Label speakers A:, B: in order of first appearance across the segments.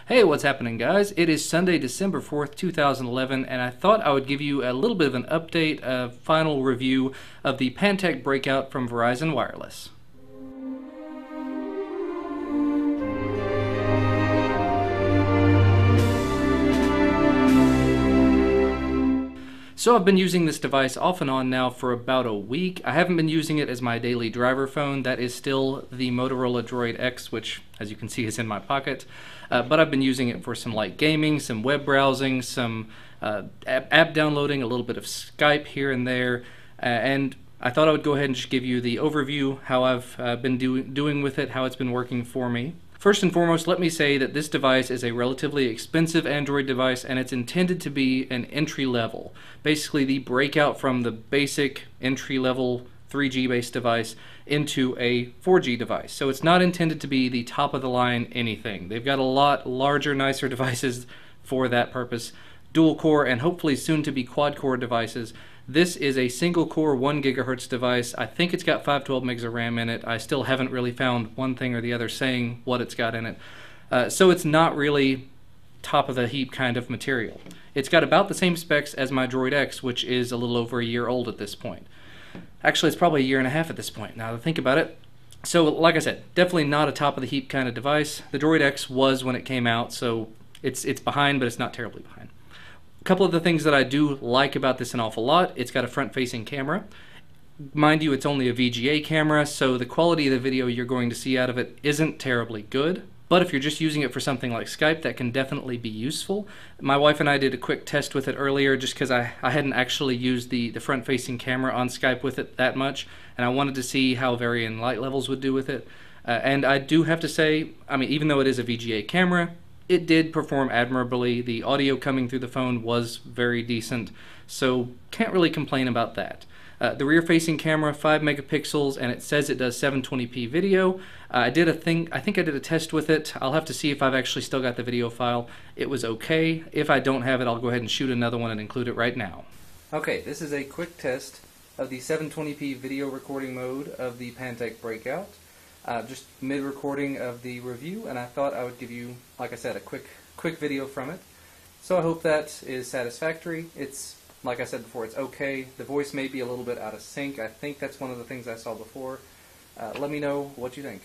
A: Hey, what's happening, guys? It is Sunday, December 4th, 2011, and I thought I would give you a little bit of an update, a final review of the Pantech Breakout from Verizon Wireless. So I've been using this device off and on now for about a week. I haven't been using it as my daily driver phone. That is still the Motorola Droid X, which, as you can see, is in my pocket. But I've been using it for some light gaming, some web browsing, some app downloading, a little bit of Skype here and there. And I thought I would go ahead and just give you the overview, how I've been doing with it, how it's been working for me. First and foremost, let me say that this device is a relatively expensive Android device, and it's intended to be an entry level. Basically, the breakout from the basic entry level 3G based device into a 4G device. So it's not intended to be the top of the line anything. They've got a lot larger, nicer devices for that purpose. Dual core and hopefully soon to be quad core devices. This is a single core 1 GHz device. I think it's got 512 megs of RAM in it. I still haven't really found one thing or the other saying what it's got in it. So it's not really top of the heap kind of material. It's got about the same specs as my Droid X, which is a little over a year old at this point. Actually, it's probably a year and a half at this point, now that I think about it. So, like I said, definitely not a top of the heap kind of device. The Droid X was when it came out, so it's behind, but it's not terribly behind. A couple of the things that I do like about this an awful lot: it's got a front-facing camera. Mind you, it's only a VGA camera, so the quality of the video you're going to see out of it isn't terribly good. But if you're just using it for something like Skype, that can definitely be useful. My wife and I did a quick test with it earlier just because I hadn't actually used the front-facing camera on Skype with it that much, and I wanted to see how varying light levels would do with it. And I do have to say, I mean, even though it is a VGA camera, it did perform admirably. The audio coming through the phone was very decent, so can't really complain about that. The rear-facing camera, 5 megapixels, and it says it does 720p video. I think I did a test with it. I'll have to see if I've actually still got the video file. It was okay. If I don't have it, I'll go ahead and shoot another one and include it right now. Okay, this is a quick test of the 720p video recording mode of the Pantech Breakout. Just mid-recording of the review, and I thought I would give you, like I said, a quick video from it. So I hope that is satisfactory. It's, like I said before, it's okay. The voice may be a little bit out of sync. I think that's one of the things I saw before. Let me know what you think.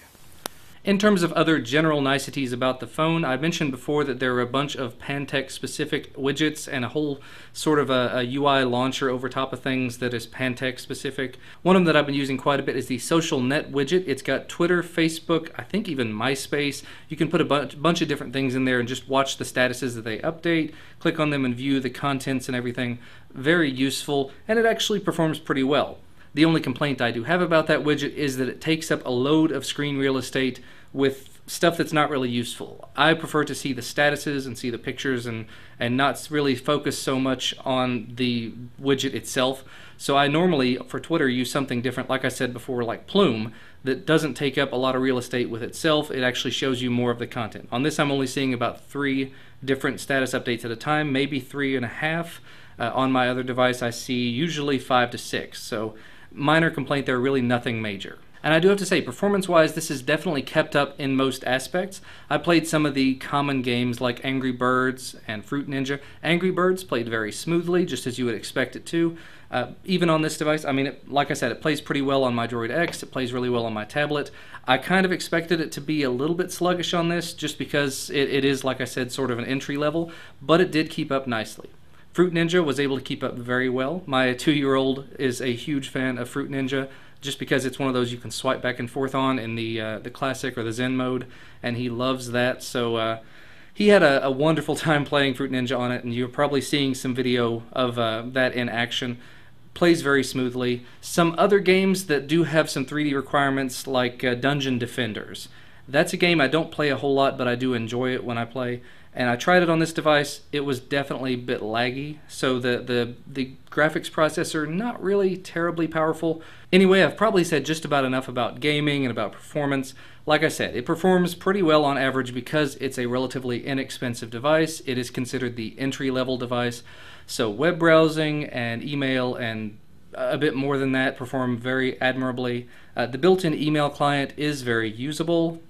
A: In terms of other general niceties about the phone, I mentioned before that there are a bunch of Pantech-specific widgets and a whole sort of a UI launcher over top of things that is Pantech-specific. One of them that I've been using quite a bit is the Social Net widget. It's got Twitter, Facebook, I think even MySpace. You can put a bunch of different things in there and just watch the statuses that they update, click on them and view the contents and everything. Very useful, and it actually performs pretty well. The only complaint I do have about that widget is that it takes up a load of screen real estate with stuff that's not really useful. I prefer to see the statuses and see the pictures and not really focus so much on the widget itself. So I normally, for Twitter, use something different, like I said before, like Plume, that doesn't take up a lot of real estate with itself. It actually shows you more of the content. On this, I'm only seeing about 3 different status updates at a time, maybe 3.5. On my other device, I see usually 5 to 6. So minor complaint there, really nothing major. And I do have to say, performance-wise, this is definitely kept up in most aspects. I played some of the common games like Angry Birds and Fruit Ninja. Angry Birds played very smoothly, just as you would expect it to. Even on this device, I mean, like I said, it plays pretty well on my Droid X. It plays really well on my tablet. I kind of expected it to be a little bit sluggish on this, just because it is, like I said, sort of an entry level, but it did keep up nicely. Fruit Ninja was able to keep up very well. My 2-year-old is a huge fan of Fruit Ninja, just because it's one of those you can swipe back and forth on in the classic or the Zen mode, and he loves that. So he had a wonderful time playing Fruit Ninja on it, and you're probably seeing some video of that in action. Plays very smoothly. Some other games that do have some 3D requirements, like Dungeon Defenders. That's a game I don't play a whole lot, but I do enjoy it when I play. And I tried it on this device. It was definitely a bit laggy, so the graphics processor, not really terribly powerful. Anyway, I've probably said just about enough about gaming and about performance. Like I said, it performs pretty well on average because it's a relatively inexpensive device. It is considered the entry-level device. So web browsing and email and a bit more than that perform very admirably. The built-in email client is very usable.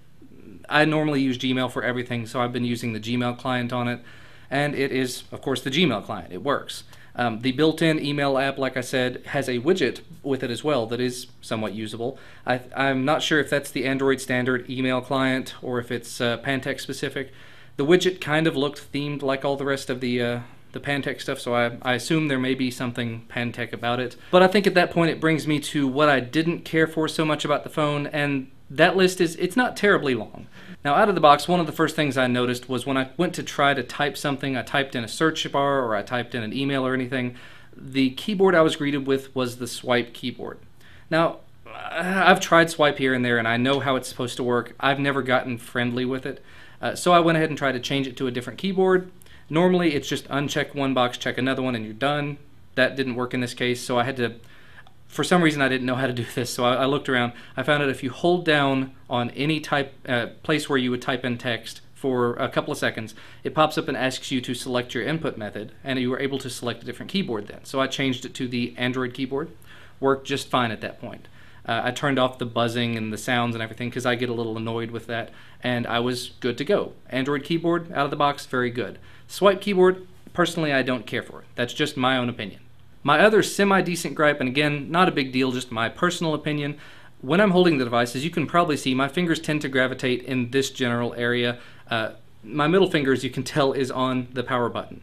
A: I normally use Gmail for everything, so I've been using the Gmail client on it, and it is, of course, the Gmail client. It works. The built-in email app, like I said, has a widget with it as well that is somewhat usable. I'm not sure if that's the Android standard email client or if it's Pantech specific. The widget kind of looked themed like all the rest of the Pantech stuff, so I assume there may be something Pantech about it. But I think at that point it brings me to what I didn't care for so much about the phone, and that list it's not terribly long. Now, out of the box, one of the first things I noticed was when I went to try to type something, I typed in a search bar or I typed in an email or anything, the keyboard I was greeted with was the swipe keyboard. Now, I've tried swipe here and there and I know how it's supposed to work. I've never gotten friendly with it. So I went ahead and tried to change it to a different keyboard. Normally, it's just uncheck one box, check another one, and you're done. That didn't work in this case, so I had to... For some reason, I didn't know how to do this, so I looked around. I found that if you hold down on any place where you would type in text for a couple of seconds, it pops up and asks you to select your input method, and you were able to select a different keyboard then. So I changed it to the Android keyboard. Worked just fine at that point. I turned off the buzzing and the sounds and everything because I get a little annoyed with that, and I was good to go. Android keyboard, out of the box, very good. Swipe keyboard, personally, I don't care for it. That's just my own opinion. My other semi-decent gripe, and again, not a big deal, just my personal opinion, when I'm holding the device, as you can probably see, my fingers tend to gravitate in this general area. My middle finger, as you can tell, is on the power button.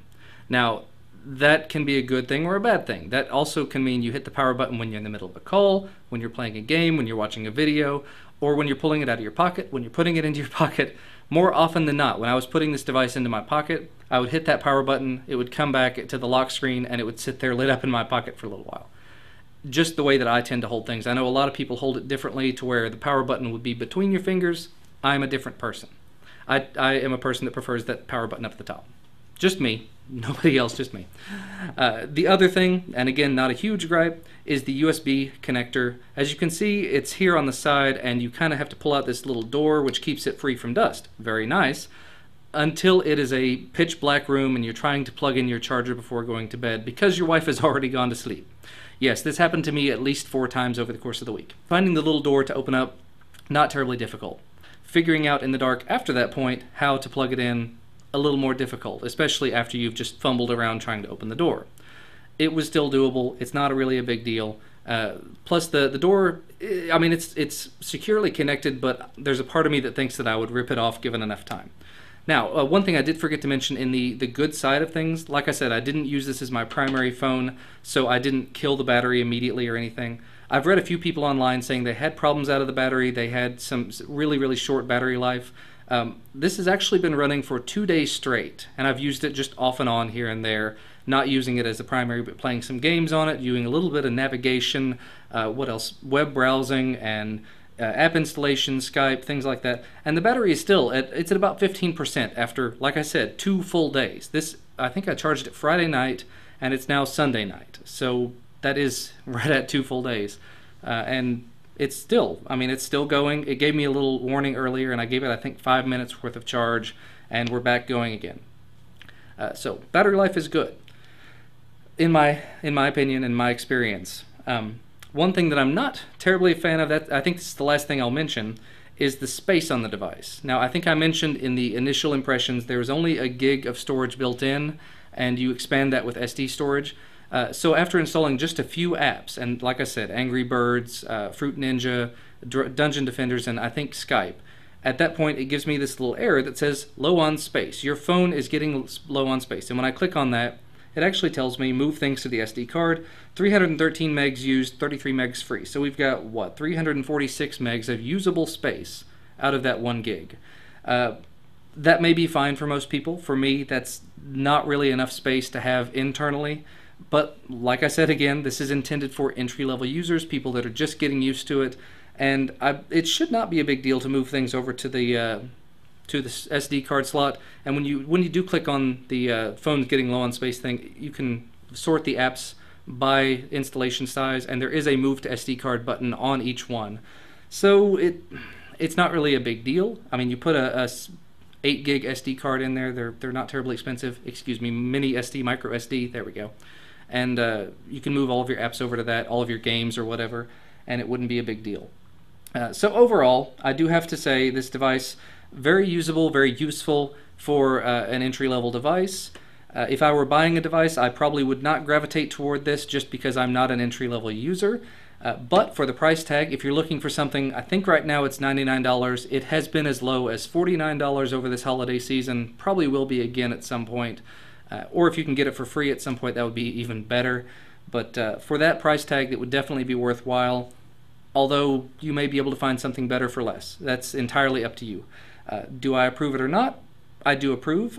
A: Now, that can be a good thing or a bad thing. That also can mean you hit the power button when you're in the middle of a call, when you're playing a game, when you're watching a video, or when you're pulling it out of your pocket, when you're putting it into your pocket. More often than not, when I was putting this device into my pocket, I would hit that power button, it would come back to the lock screen, and it would sit there lit up in my pocket for a little while. Just the way that I tend to hold things. I know a lot of people hold it differently to where the power button would be between your fingers. I'm a different person. I am a person that prefers that power button up at the top. Just me. Nobody else, just me. The other thing, and again, not a huge gripe, is the USB connector. As you can see, it's here on the side, and you kind of have to pull out this little door, which keeps it free from dust. Very nice. Until it is a pitch black room and you're trying to plug in your charger before going to bed because your wife has already gone to sleep. Yes, this happened to me at least 4 times over the course of the week. Finding the little door to open up, not terribly difficult. Figuring out in the dark after that point how to plug it in, a little more difficult, especially after you've just fumbled around trying to open the door. It was still doable. It's not really a big deal. Plus the door, I mean, it's securely connected, but there's a part of me that thinks that I would rip it off given enough time. Now, one thing I did forget to mention in the good side of things, like I said, I didn't use this as my primary phone, so I didn't kill the battery immediately or anything. I've read a few people online saying they had problems out of the battery, they had some really, really short battery life. This has actually been running for 2 days straight, and I've used it just off and on here and there, not using it as a primary, but playing some games on it, doing a little bit of navigation, what else, web browsing, and app installation, Skype, things like that. And the battery is still, it's at about 15% after, like I said, 2 full days. This, I think I charged it Friday night, and it's now Sunday night. So that is right at 2 full days. And it's still, I mean, it's still going. It gave me a little warning earlier, and I gave it, I think, 5 minutes worth of charge, and we're back going again. So battery life is good, in my opinion, in my experience. One thing that I'm not terribly a fan of, that I think this is the last thing I'll mention, is the space on the device. Now, I think I mentioned in the initial impressions there was only a gig of storage built in, and you expand that with SD storage. So after installing just a few apps, and like I said, Angry Birds, Fruit Ninja, Dungeon Defenders, and I think Skype, at that point it gives me this little error that says low on space. Your phone is getting low on space. And when I click on that, it actually tells me move things to the SD card. 313 megs used, 33 megs free. So we've got, what, 346 megs of usable space out of that 1 gig. That may be fine for most people. For me, that's not really enough space to have internally. But like I said again, this is intended for entry-level users, people that are just getting used to it. And it should not be a big deal to move things over to the SD card slot. And when you do click on the phone's getting low on space thing, you can sort the apps by installation size, and there is a move to SD card button on each one. So it's not really a big deal. I mean, you put a 8 gig SD card in there. They're not terribly expensive. Excuse me, mini SD, micro SD. There we go. And you can move all of your apps over to that, all of your games or whatever, and it wouldn't be a big deal. So overall, I do have to say this device, Very usable, very useful for an entry-level device. If I were buying a device, I probably would not gravitate toward this just because I'm not an entry-level user. But for the price tag, if you're looking for something, I think right now it's $99. It has been as low as $49 over this holiday season, probably will be again at some point. Or if you can get it for free at some point, that would be even better. But for that price tag, it would definitely be worthwhile, although you may be able to find something better for less. That's entirely up to you. Do I approve it or not? I do approve.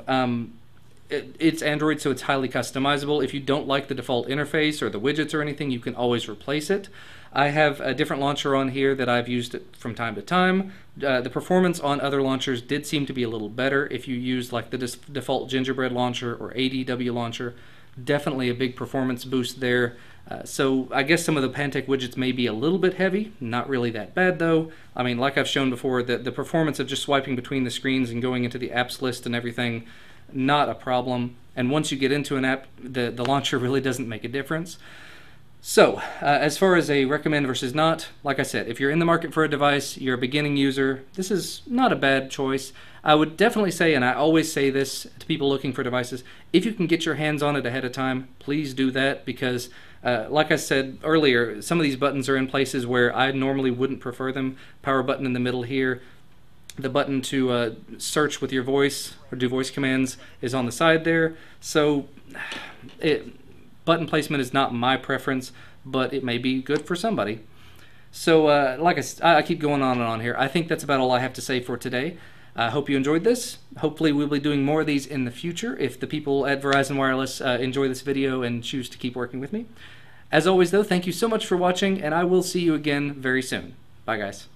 A: It's Android, so it's highly customizable. If you don't like the default interface or the widgets or anything, you can always replace it. I have a different launcher on here that I've used from time to time. The performance on other launchers did seem to be a little better if you use like the default Gingerbread launcher or ADW launcher. Definitely a big performance boost there. So I guess some of the Pantech widgets may be a little bit heavy, not really that bad though. I mean, like I've shown before, the performance of just swiping between the screens and going into the apps list and everything, not a problem. And once you get into an app, the launcher really doesn't make a difference. So, as far as a recommend versus not, like I said, if you're in the market for a device, you're a beginning user, this is not a bad choice. I would definitely say, and I always say this to people looking for devices, if you can get your hands on it ahead of time, please do that because, like I said earlier, some of these buttons are in places where I normally wouldn't prefer them. Power button in the middle here. The button to search with your voice or do voice commands is on the side there. So, button placement is not my preference, but it may be good for somebody. So, like I keep going on and on here. I think that's about all I have to say for today. I hope you enjoyed this. Hopefully we'll be doing more of these in the future if the people at Verizon Wireless enjoy this video and choose to keep working with me. As always though, thank you so much for watching, and I will see you again very soon. Bye guys.